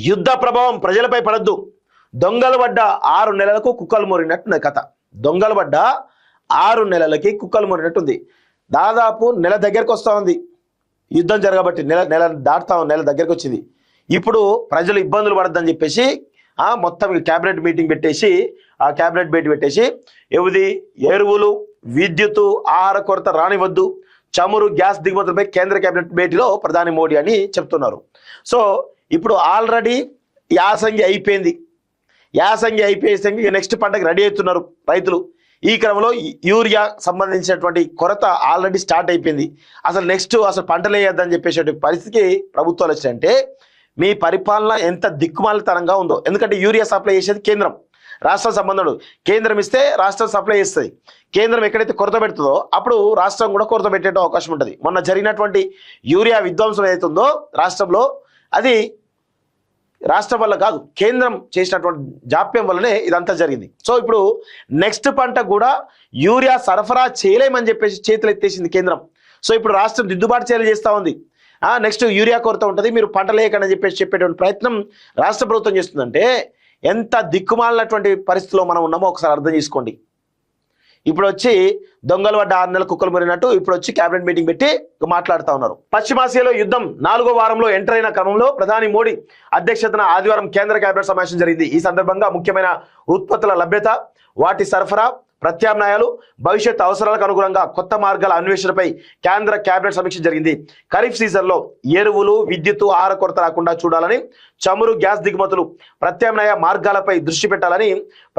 యుద్ధ ప్రభావం ప్రజలపై పడద్దు. దొంగలు పడ్డ 6 నెలలకు కుక్కలు మోరినట్టున్నది కథ. దొంగలు పడ్డ 6 నెలలకి కుక్కలు మోరినట్టుంది. దాదాపు నెల దగ్గరకు వస్తూ ఉంది యుద్ధం జరగబట్టి. నెల దాటుతా నెల దగ్గరకు వచ్చింది. ఇప్పుడు ప్రజలు ఇబ్బందులు పడద్దని చెప్పేసి మొత్తం క్యాబినెట్ మీటింగ్ పెట్టేసి క్యాబినెట్ భేటీ పెట్టేసి ఎరువులు, విద్యుత్తు, ఆహార కొరత రానివద్దు, చమురు, గ్యాస్ దిగుమతులపై కేంద్ర కేబినెట్ భేటీలో ప్రధాని మోడీ అని చెప్తున్నారు. సో ఇప్పుడు ఆల్రెడీ యాసంగి అయిపోయింది. యాసంగి అయిపోయేసరికి నెక్స్ట్ పంటకి రెడీ అవుతున్నారు రైతులు. ఈ క్రమంలో యూరియా సంబంధించినటువంటి కొరత ఆల్రెడీ స్టార్ట్ అయిపోయింది. అసలు పంటలు వేయద్దని చెప్పేసి పరిస్థితికి ప్రభుత్వాలు వచ్చాయంటే మీ పరిపాలన ఎంత దిక్కుమాలితనంగా ఉందో. ఎందుకంటే యూరియా సప్లై చేసేది కేంద్రం, రాష్ట్రం సంబంధం. కేంద్రం ఇస్తే రాష్ట్రం సప్లై చేస్తుంది. కేంద్రం ఎక్కడైతే కొరత పెడుతుందో అప్పుడు రాష్ట్రం కూడా కొరత పెట్టే అవకాశం ఉంటుంది. మొన్న జరిగినటువంటి యూరియా విధ్వంసం ఏదైతుందో రాష్ట్రంలో, అది రాష్ట్రం వల్ల కాదు, కేంద్రం చేసినటువంటి జాప్యం వల్లనే ఇదంతా జరిగింది. సో ఇప్పుడు నెక్స్ట్ పంట కూడా యూరియా సరఫరా చేయలేమని చెప్పేసి చేతులు ఎత్తేసింది కేంద్రం. సో ఇప్పుడు రాష్ట్రం దిద్దుబాటు చర్యలు చేస్తూ ఉంది. నెక్స్ట్ యూరియా కొరత ఉంటుంది, మీరు పంటలు వేయకండి చెప్పేసి చెప్పేటువంటి ప్రయత్నం రాష్ట్ర ప్రభుత్వం చేస్తుందంటే ఎంత దిక్కుమాలినటువంటి పరిస్థితిలో మనం ఉన్నామో ఒకసారి అర్థం చేసుకోండి. ఇప్పుడు వచ్చి దొంగలు పడ్డ 6 నెలల కుక్కలు మరినట్టు ఇప్పుడు వచ్చి క్యాబినెట్ మీటింగ్ పెట్టి మాట్లాడుతూ ఉన్నారు. పశ్చిమాసియాలో యుద్ధం 4వ వారంలో ఎంటర్ అయిన క్రమంలో ప్రధాని మోడీ అధ్యక్షతన ఆదివారం కేంద్ర కేబినెట్ సమావేశం జరిగింది. ఈ సందర్భంగా ముఖ్యమైన ఉత్పత్తుల లభ్యత, వాటి సరఫరా, ప్రత్యామ్నాయాలు, భవిష్యత్ అవసరాలకు అనుగుణంగా కొత్త మార్గాల అన్వేషణపై కేంద్ర కేబినెట్ సమీక్ష జరిగింది. ఖరీఫ్ సీజన్లో ఎరువులు, విద్యుత్తు, ఆహార కొరత రాకుండా చూడాలని, చమురు, గ్యాస్ దిగుమతులు, ప్రత్యామ్నాయ మార్గాలపై దృష్టి పెట్టాలని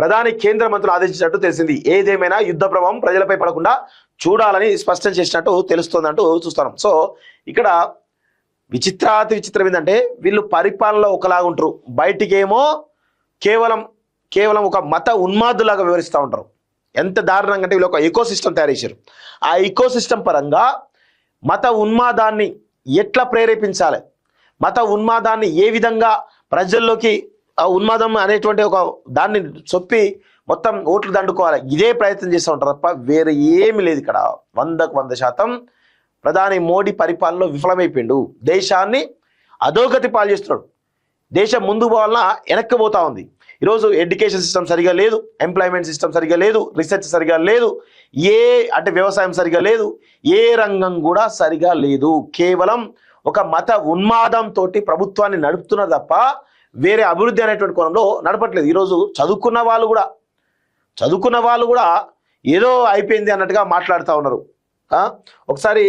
ప్రధాని కేంద్ర మంత్రులు ఆదేశించినట్టు తెలిసింది. ఏదేమైనా యుద్ధ ప్రభావం ప్రజలపై పడకుండా చూడాలని స్పష్టం చేసినట్టు తెలుస్తోందంటూ చూస్తున్నాం. సో ఇక్కడ విచిత్రాతి విచిత్రం ఏంటంటే వీళ్ళు పరిపాలనలో ఒకలాగా ఉంటారు, బయటికేమో కేవలం ఒక మత ఉన్మాదులాగా వివరిస్తూ ఉంటారు. ఎంత దారుణంగా అంటే వీళ్ళు ఒక ఎకో సిస్టమ్ తయారు చేశారు. ఆ ఎకో సిస్టమ్ పరంగా మత ఉన్మాదాన్ని ఎట్లా ప్రేరేపించాలి, మత ఉన్మాదాన్ని ఏ విధంగా ప్రజల్లోకి ఆ ఉన్మాదం అనేటువంటి ఒక దాన్ని చొప్పి మొత్తం ఓట్లు దండుకోవాలి, ఇదే ప్రయత్నం చేస్తూ ఉంటారు తప్ప వేరే ఏమి లేదు. ఇక్కడ 100% ప్రధాని మోడీ పరిపాలనలో విఫలమైపోయిండు. దేశాన్ని అధోగతి పాలు చేస్తున్నాడు. దేశం ముందుకు పోవాలన్నా వెనక్కి పోతా ఉంది. ఈరోజు ఎడ్యుకేషన్ సిస్టమ్ సరిగా లేదు, ఎంప్లాయ్మెంట్ సిస్టమ్ సరిగా లేదు, రీసెర్చ్ సరిగా లేదు, వ్యవసాయం సరిగా లేదు, ఏ రంగం కూడా సరిగా లేదు. కేవలం ఒక మత ఉన్మాదంతో ప్రభుత్వాన్ని నడుపుతున్నారు తప్ప వేరే అభివృద్ధి అనేటువంటి కోణంలో నడపట్లేదు. ఈరోజు చదువుకున్న వాళ్ళు కూడా ఏదో అయిపోయింది అన్నట్టుగా మాట్లాడుతూ ఉన్నారు. ఒకసారి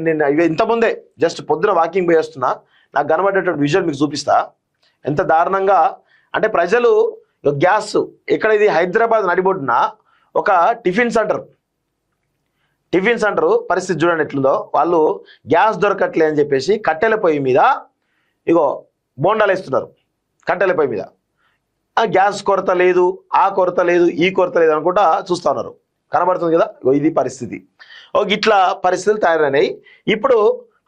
నేను ఇంతకుముందే జస్ట్ పొద్దున వాకింగ్ పోయి వస్తున్నా, నాకు కనబడేటువంటి విజువల్ మీకు చూపిస్తా. ఎంత దారుణంగా అంటే ప్రజలు గ్యాస్ ఎక్కడ, ఇది హైదరాబాద్ నడిబొడ్డున ఒక టిఫిన్ సెంటర్ పరిస్థితి చూడండి ఎట్లుందో. వాళ్ళు గ్యాస్ దొరకట్లే అని చెప్పేసి కట్టెల పొయ్యి మీద బోండాలు వేస్తున్నారు. కట్టెల పొయ్యి మీద గ్యాస్ కొరత లేదు, ఆ కొరత లేదు, ఈ కొరత లేదు అనుకుంటా చూస్తూ ఉన్నారు. కనబడుతుంది కదా, ఇది పరిస్థితి. ఇట్లా పరిస్థితులు తయారైనాయి. ఇప్పుడు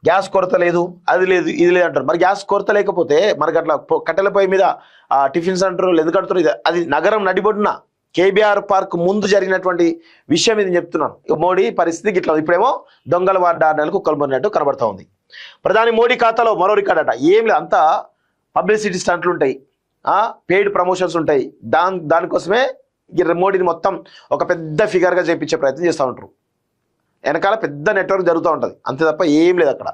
గ్యాస్ కొరత లేదు, అది లేదు, ఇది లేదు అంటారు. మరి గ్యాస్ కొరత లేకపోతే మనకి అట్లా కట్టెల పొయ్యి మీద టిఫిన్ సెంటర్లు ఎందుకు కడుతున్నారు? అది నగరం నడిబొడ్డున కేబీఆర్ పార్క్ ముందు జరిగినటువంటి విషయం ఇది చెప్తున్నాను. మోడీ పరిస్థితి ఇట్లా. ఇప్పుడేమో దొంగల వాడ్డ 6 నెలలకు కలుబడినట్టు కనబడతా ఉంది. ప్రధాని మోడీ ఖాతాలో మరో రికార్డ్ అట. ఏం లేదు, అంతా పబ్లిసిటీ స్టంట్లు ఉంటాయి, పెయిడ్ ప్రమోషన్స్ ఉంటాయి. దానికోసమే మోడీని మొత్తం ఒక పెద్ద ఫిగర్గా చేయించే ప్రయత్నం చేస్తూ ఉంటారు. వెనకాల పెద్ద నెట్వర్క్ జరుగుతూ ఉంటుంది, అంతే తప్ప ఏం లేదు అక్కడ.